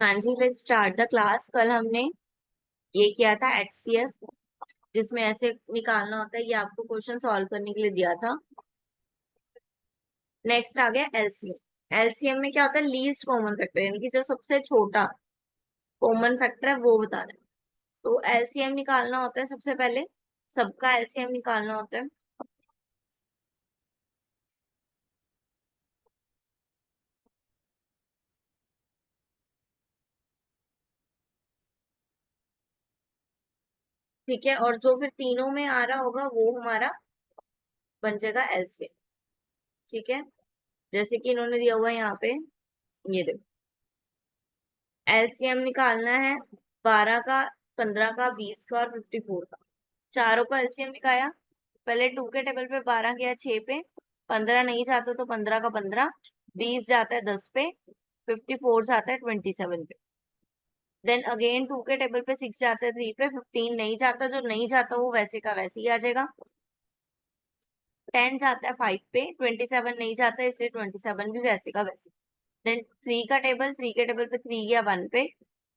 हाँ जी, let's start the class. कल हमने ये किया था HCF, जिसमें ऐसे निकालना होता है। ये आपको क्वेश्चन सॉल्व करने के लिए दिया था। नेक्स्ट आ गया LCM। LCM में क्या होता है? लीस्ट कॉमन फैक्टर, यानी कि जो सबसे छोटा कॉमन फैक्टर है वो बताना है। तो LCM निकालना होता है सबसे पहले, सबका LCM निकालना होता है। ठीक है, और जो फिर तीनों में आ रहा होगा वो हमारा बन जाएगा LCM। ठीक है, जैसे कि इन्होंने दिया हुआ है यहाँ पे, ये देखो LCM निकालना है 12 का, 15 का, 20 का और 54 का। चारों का LCM निकाया। पहले 2 के टेबल पे 12 गया 6 पे, 15 नहीं जाता तो 15 का 15, 20 जाता है 10 पे, 54 जाता है 27 पे। देन अगेन 2 के टेबल पे 6 जाता है 3 पे, 15 नहीं जाता, जो नहीं जाता वो वैसे का वैसे ही आ जाएगा। 10 जाता है 5 पे, 27 नहीं जाता इसलिए 27 भी वैसे का वैसे। देन 3 का टेबल, 3 के टेबल पे 3 गया 1 पे,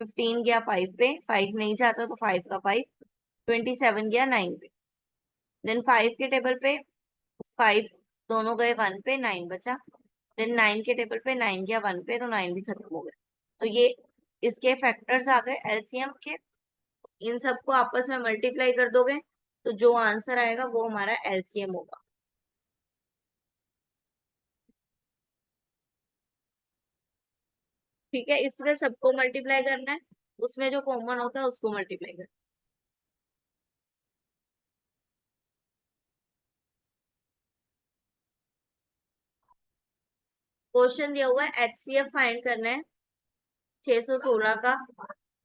15 गया 5 पे, 5 नहीं जाता तो 5 का 5, 27 गया 9 पे। देन 5 के टेबल पे 5 दोनों गए 1 पे, 9 बचा। देन 9 के टेबल पे 9 गया 1 पे, तो 9 भी खत्म हो गया। तो ये इसके फैक्टर्स आ गए LCM के। इन सबको आपस में मल्टीप्लाई कर दोगे तो जो आंसर आएगा वो हमारा LCM होगा। ठीक है, इसमें सबको मल्टीप्लाई करना है, उसमें जो कॉमन होता है उसको मल्टीप्लाई करना है। क्वेश्चन दिया हुआ है HCF फाइंड करना है 616 का,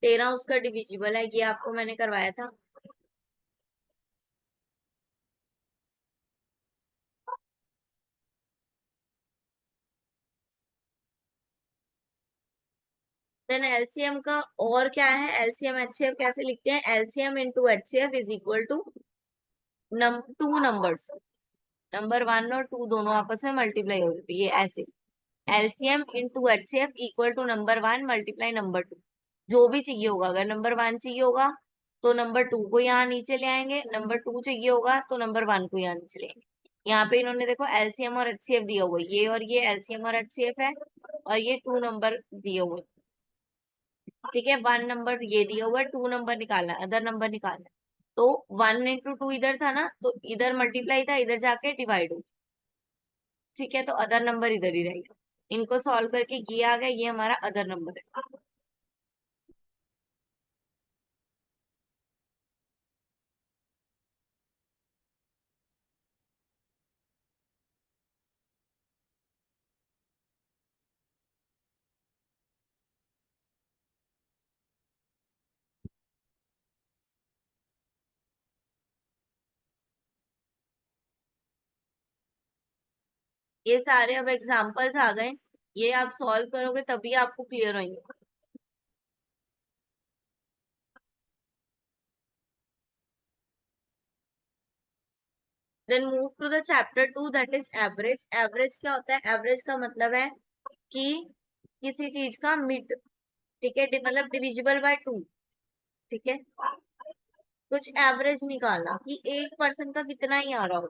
13 उसका डिविजिबल है, ये आपको मैंने करवाया था। देन LCM का और क्या है, LCM HCF कैसे लिखते हैं? LCM into HCF is equal to two numbers, number 1 और 2 दोनों आपस में मल्टीप्लाई हो जाती है, ये ऐसे। LCM into HCF equal to number 1 multiply number 2। जो भी चाहिए होगा, अगर नंबर 1 चाहिए होगा तो नंबर 2 को यहाँ नीचे ले आएंगे, नंबर 2 चाहिए होगा तो नंबर 1 को यहाँ नीचे ले आएंगे। यहाँ पे इन्होंने देखो LCM और HCF दिया हुआ है, ये और ये LCM और HCF है, और ये 2 नंबर दिए हुए। ठीक है, 1 नंबर ये दिया हुआ है, 2 नंबर निकालना है, अदर नंबर निकालना है। तो 1 इंटू 2 इधर था ना, तो इधर मल्टीप्लाई था, इधर जाके डिवाइड हो। ठीक है, तो अदर नंबर इधर ही रहेगा। इनको सॉल्व करके ये आ गया, ये हमारा अदर नंबर है। ये सारे अब एग्जांपल्स आ गए, ये आप सॉल्व करोगे तभी आपको क्लियर होंगे। Then move to the chapter 2, that is average. Average क्या होता है? एवरेज का मतलब है कि किसी चीज का मिड। ठीक है, मतलब डिविजिबल बाय 2। ठीक है, कुछ एवरेज निकालना कि एक पर्सन का कितना ही आ रहा हो।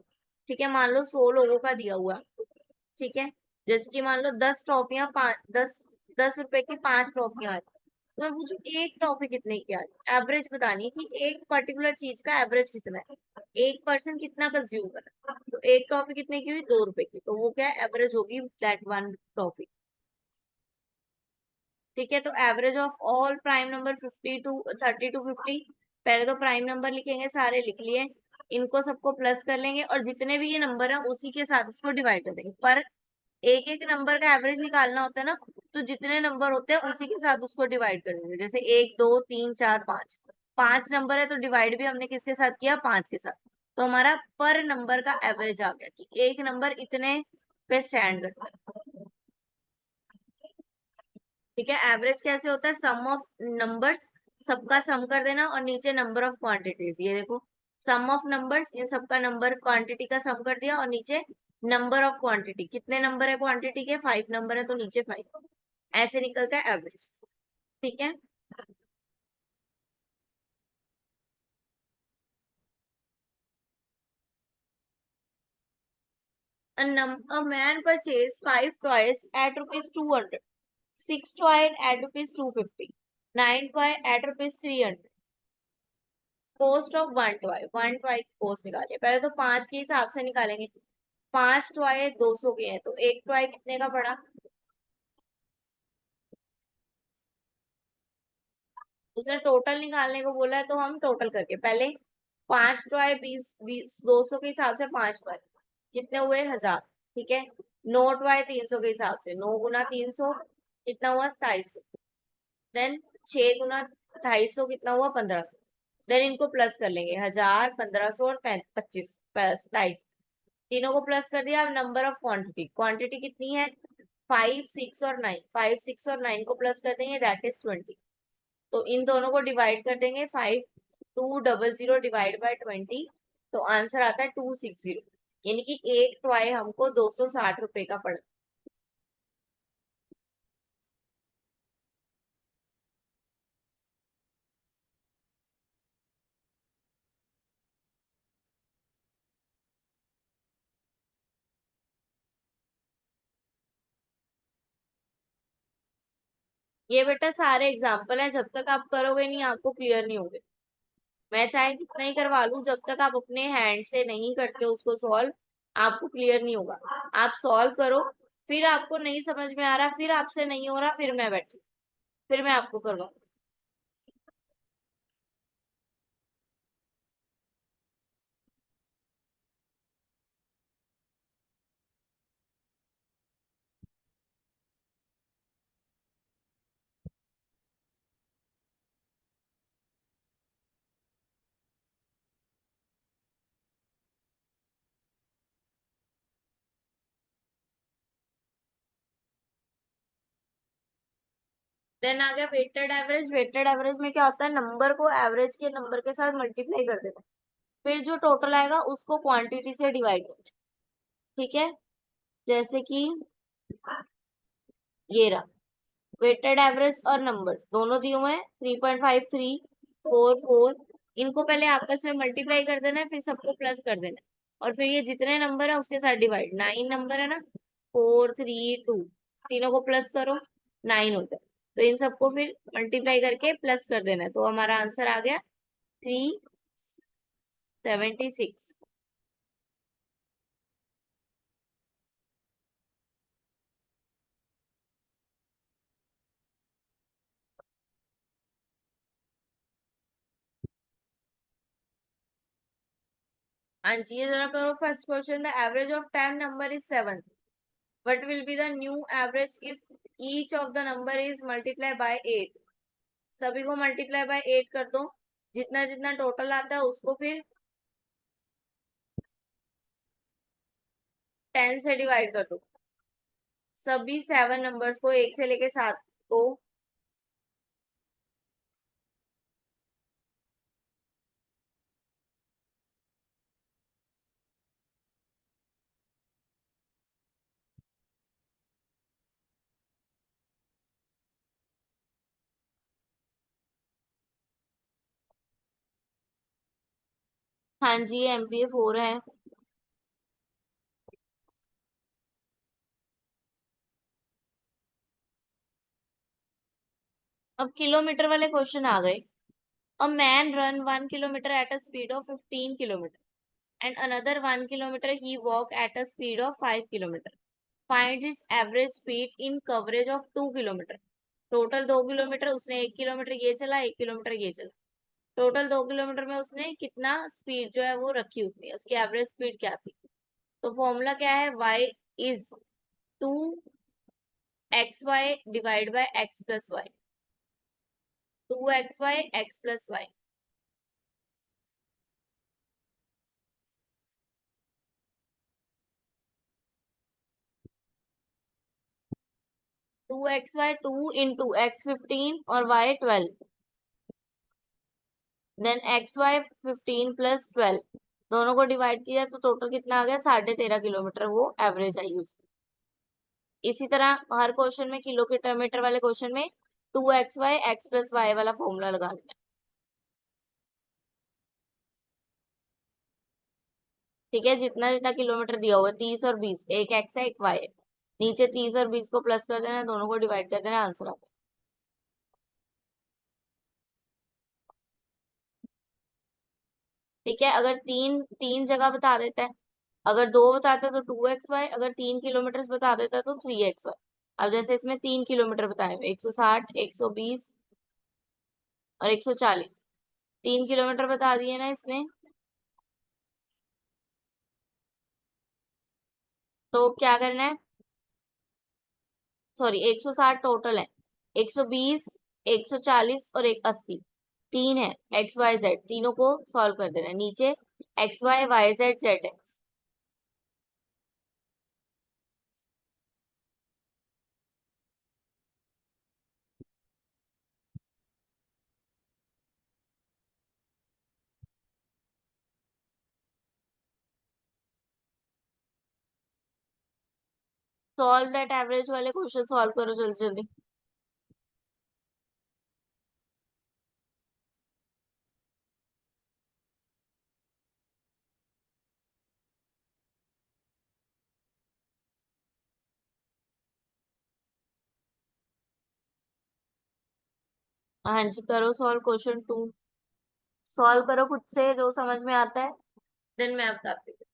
ठीक है, मान लो 100 लोगों का दिया हुआ। ठीक है, जैसे कि मान लो 10 ट्रॉफियां, 10 रुपए की 5 ट्रॉफियां आई, तो मैं पूछू एक ट्रॉफी कितने की आई? एवरेज बतानी है कि एक पर्टिकुलर चीज का एवरेज कितना है, एक पर्सन कितना कंज्यूम कर रहा है। तो एक ट्रॉफी कितने की हुई? 2 रुपए की, तो वो क्या एवरेज होगी? That one trophy. ठीक है, तो average of all prime number 30 to 50। पहले तो प्राइम नंबर लिखेंगे, सारे लिख लिए, इनको सबको प्लस कर लेंगे, और जितने भी ये नंबर है उसी के साथ इसको डिवाइड कर देंगे। पर एक एक नंबर का एवरेज निकालना होता है ना, तो जितने नंबर होते हैं उसी के साथ उसको डिवाइड कर देंगे। जैसे 1 2 3 4 5, 5 नंबर है तो डिवाइड भी हमने किसके साथ किया? 5 के साथ। तो हमारा पर नंबर का एवरेज आ गया कि एक नंबर इतने पे स्टैंड करता है। ठीक है, एवरेज कैसे होता है? सम ऑफ नंबर्स, सबका सम कर देना, और नीचे नंबर ऑफ क्वांटिटीज, ये देखो सम ऑफ नंबर्स, इन सबका नंबर क्वांटिटी का सम कर दिया, और नीचे नंबर ऑफ क्वांटिटी, कितने नंबर है क्वांटिटी के? 5 नंबर है तो नीचे 5। ऐसे निकलता है एवरेज। ठीक है। A man purchased 5 toys at rupees 200, 6 toys at rupees 250, 9 toys at rupees 300. Cost of one toy की कॉस्ट निकालिए। पहले तो 5 के हिसाब से निकालेंगे। 5 टॉय 200 के हैं, तो एक टॉय कितने का पड़ा? उसने टोटल निकालने को बोला है, तो हम टोटल करके पहले 5 टॉय 20 200 के हिसाब से 5 टॉय कितने हुए? 1000। ठीक है। 9 टॉय 300 के हिसाब से 9 गुना 300 कितना हुआ? 2700। देन 6 गुना 250 कितना हुआ? 1500। देन इनको प्लस कर लेंगे, 1000, 1500 और 25, 27। तीनों को प्लस कर दिया। अब नंबर ऑफ क्वांटिटी, क्वांटिटी कितनी है? 5, 6 और 9। 5, 6 और 9 को प्लस कर देंगे, दैट इज 20। तो इन दोनों को डिवाइड कर देंगे, 5200 डिवाइड बाय 20। तो आंसर आता है 260। यानी कि एक टॉय हमको 260 रुपए का पड़ा। ये बेटा सारे एग्जाम्पल है, जब तक आप करोगे नहीं आपको क्लियर नहीं होंगे। मैं चाहे कितना ही करवा लूं, जब तक आप अपने हैंड से नहीं करते उसको सॉल्व, आपको क्लियर नहीं होगा। आप सॉल्व करो, फिर आपको नहीं समझ में आ रहा, फिर आपसे नहीं हो रहा, फिर मैं बैठी, फिर मैं आपको करवाऊँ। देन आ गया वेटेड एवरेज। वेटेड एवरेज में क्या होता है? नंबर को एवरेज के नंबर के साथ मल्टीप्लाई कर देना, फिर जो टोटल आएगा उसको क्वांटिटी से डिवाइड करना। ठीक है। जैसे कि ये रहा वेटेड एवरेज और नंबर्स दोनों दिए हुए हैं, 3.53, 4, 4। इनको पहले आपस में मल्टीप्लाई कर देना है, फिर सबको प्लस कर देना है, और फिर ये जितने नंबर है उसके साथ डिवाइड। 9 नंबर है ना, 4, 3, 2, तीनों को प्लस करो, 9 होता है। तो इन सबको फिर मल्टीप्लाई करके प्लस कर देना है, तो हमारा आंसर आ गया 376। हाँ जी, ये जरा करो first question. The average of 10 number is 7। What will be the new average if each of the number is multiplied by 8? सभी को मल्टीप्लाई बाय 8 कर दो, जितना जितना टोटल आता है उसको फिर 10 से डिवाइड कर दो। सभी 7 नंबर्स को, 1 से लेके 7 को। हाँ जी, MPA 4 है। अब किलोमीटर वाले क्वेश्चन आ गए। A man run 1 kilometre at a speed of 15 kilometre and another 1 kilometre he walk at a speed of 5 kilometre. Find its average speed in coverage of 2 kilometre. Total 2 kilometre, उसने 1 kilometre ये चला, 1 kilometre ये चला। Total 2 kilometre में उसने कितना speed जो है वो रखी, उसने उसकी एवरेज स्पीड क्या थी? तो फॉर्मूला क्या है? y is 2xy divide by x+y। 2xy x+y। 2xy 2 into x 15 और y 12। देन xy 15 + 12, दोनों को डिवाइड किया तो टोटल कितना आ गया? 13.5 किलोमीटर वो एवरेज आई उसकी। इसी तरह हर क्वेश्चन में, किलोमीटर वाले क्वेश्चन में 2xy x प्लस वाई वाला फॉर्मूला लगा देना। ठीक है, जितना जितना किलोमीटर दिया हुआ है 30 और 20, एक एक्स है एक वाई है, नीचे 30 और 20 को प्लस कर देना, दोनों को डिवाइड कर देना, आंसर आ गया। ठीक है, अगर तीन तीन जगह बता देता है, अगर दो बताता है तो 2xy, अगर 3 किलोमीटर बता देता है तो 3xy। अब जैसे इसमें 3 किलोमीटर बताए हुए, 160, 120 और 140, 3 किलोमीटर बता दिए ना इसने, तो क्या करना है, सॉरी 160 टोटल है, 120, 140 और एक 80, तीन है, एक्स वाई जेड, तीनों को सॉल्व कर देना है, नीचे X Y Y Z Z X. Solve that average वाले क्वेश्चन सॉल्व करो जल्दी जल्दी। हाँ जी, करो सॉल्व क्वेश्चन 2, सॉल्व करो खुद से जो समझ में आता है, देन मैं बताती हूँ।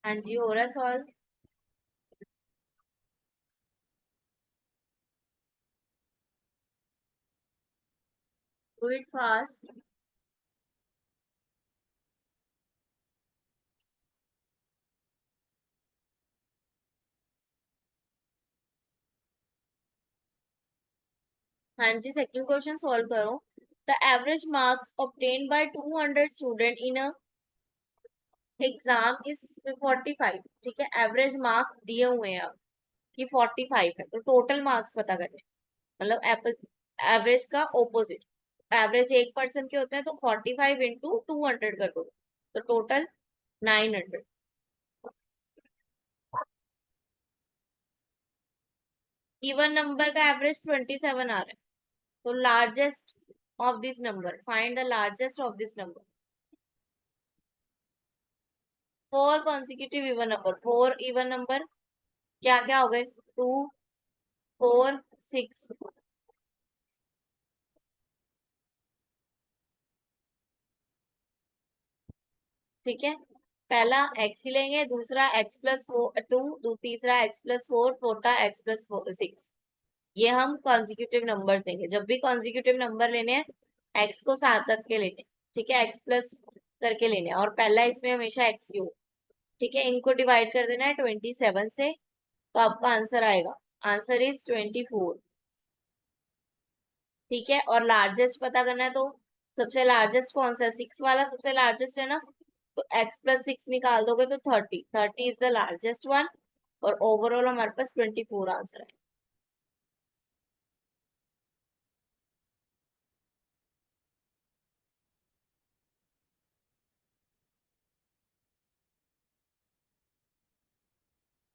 हाँ जी, हो रहा सॉल्व। Do it fast. हाँ जी, सेकंड क्वेश्चन सॉल्व करो। The average marks obtained by 200 student in a exam is 45। ठीक है, एवरेज मार्क्स दिए हुए हैं अब कि 45 है, तो टोटल मार्क्स पता करने हैं। मतलब एवरेज का ऑपोजिट, एवरेज एक पर्सन के होते हैं तो 45 इंटू 200 कर दो, तो टोटल 900। इवन नंबर का एवरेज 27 आ रहा है, तो largest of this number, find the largest of this number. Four consecutive even number, four even number क्या क्या हो गए, 2, 4, 6। ठीक है, पहला एक्स ही लेंगे, दूसरा x+2, तीसरा x+4, चौथा x+6। ये हम कॉन्जिक्यूटिव नंबर्स देंगे, जब भी कॉन्जिक्यूटिव नंबर लेने हैं एक्स को साथ रख के लेने हैं। ठीक है, एक्स प्लस करके लेने हैं, और पहला इसमें हमेशा एक्स ही हो। ठीक है, इनको डिवाइड कर देना है 27 से, तो आपका आंसर आएगा, आंसर इज 24। ठीक है, और लार्जेस्ट पता करना है, तो सबसे लार्जेस्ट कौन सा है, 6 वाला सबसे लार्जेस्ट है ना, तो x+6 निकाल दोगे तो 30, 30 इज द लार्जेस्ट वन, और ओवरऑल हमारे पास 24 आंसर है।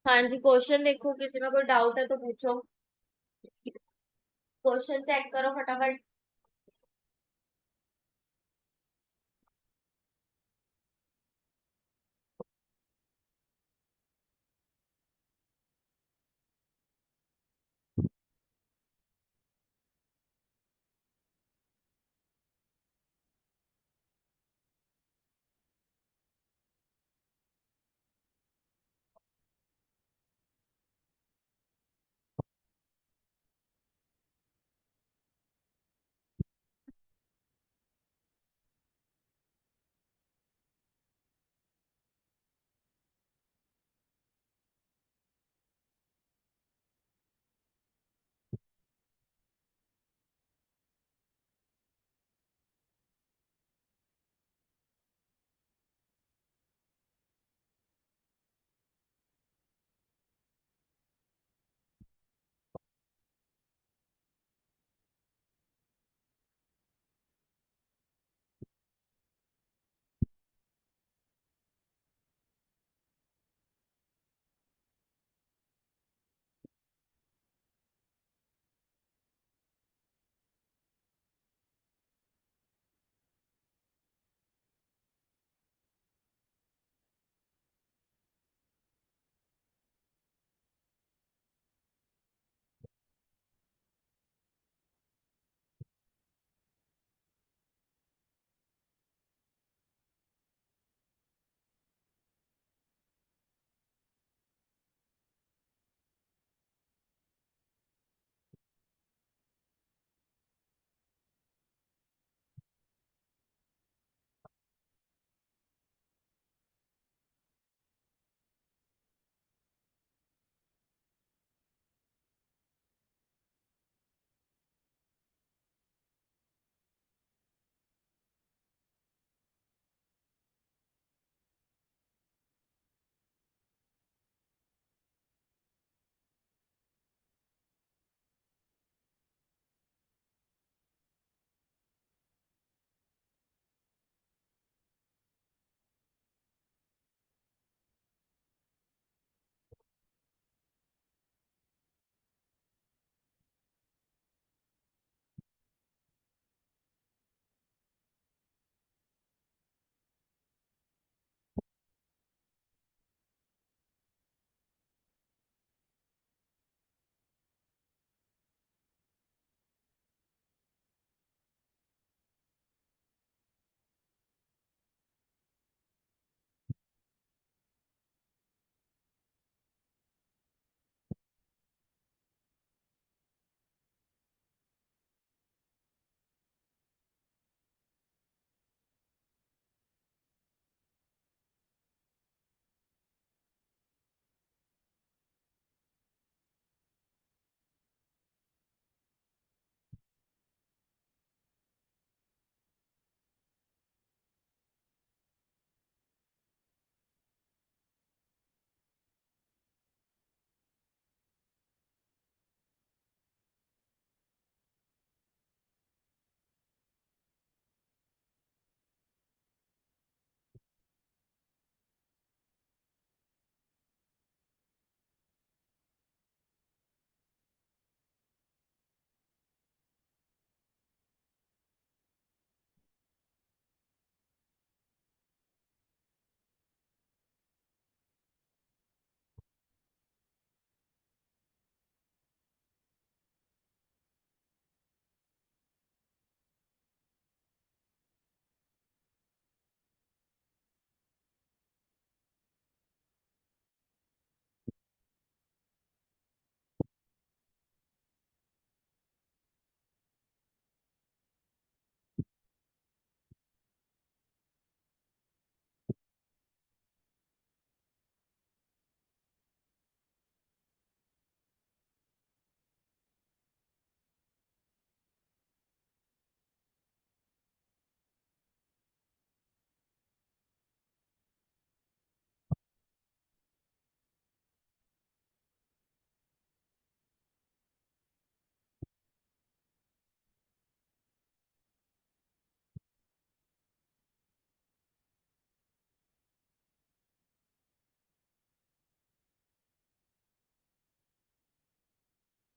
हाँ जी, क्वेश्चन देखो, किसी में कोई डाउट है तो पूछो। क्वेश्चन चेक करो फटाफट।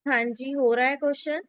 हाँ जी, हो रहा है क्वेश्चन।